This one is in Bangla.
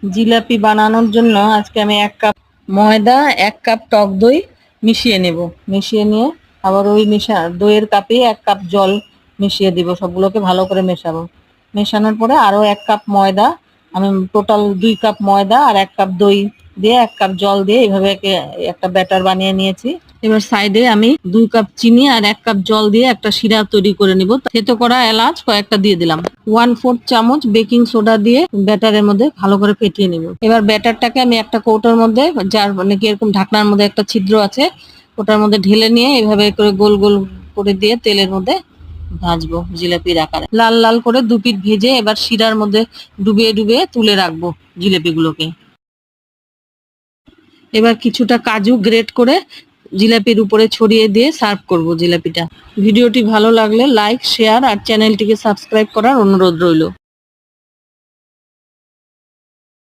জিলাপি বানানোর জন্য আজকে আমি 1 কাপ ময়দা 1 কাপ টক দই মিশিয়ে নেব। মিশিয়ে নিয়ে আবার ওই দইয়ের কাপে 1 কাপ জল মিশিয়ে দিব। সবগুলোকে ভালো করে মেশাবো। মেশানোর পরে আরো 1 কাপ ময়দা, আমি টোটাল 2 কাপ ময়দা আর 1 কাপ দই দিয়ে 1 কাপ জল দিয়ে এইভাবে একটা ব্যাটার বানিয়ে নিয়েছি। এবার সাইডে আমি 2 কাপ চিনি আর 1 কাপ জল দিয়ে একটা শিরা তৈরি করে নিব। থেতো করা এলাচ কয়েকটা দিয়ে দিলাম। 1/4 চামচ বেকিং সোডা দিয়ে ব্যাটারের মধ্যে ভালো করে ফেটিয়ে নিব। এবার ব্যাটারটাকে আমি একটা কৌটোর মধ্যে, যার মানে কি এরকম ঢাকনার মধ্যে একটা ছিদ্র আছে, ওটার মধ্যে ঢেলে নিয়ে এভাবে করে গোল গোল করে দিয়ে তেলের মধ্যে ভাজবো জিলাপির আকারে। লাল লাল করে 2 পিঠ ভেজে এবার শিরার মধ্যে ডুবিয়ে ডুবিয়ে তুলে রাখবো জিলাপিগুলোকে। এবার কিছুটা কাজু গ্রেট করে জিলাপির উপরে ছড়িয়ে দিয়ে সার্ভ করব জিলাপিটা। ভিডিওটি ভালো লাগলে লাইক, শেয়ার আর চ্যানেলটিকে সাবস্ক্রাইব করার অনুরোধ রইল।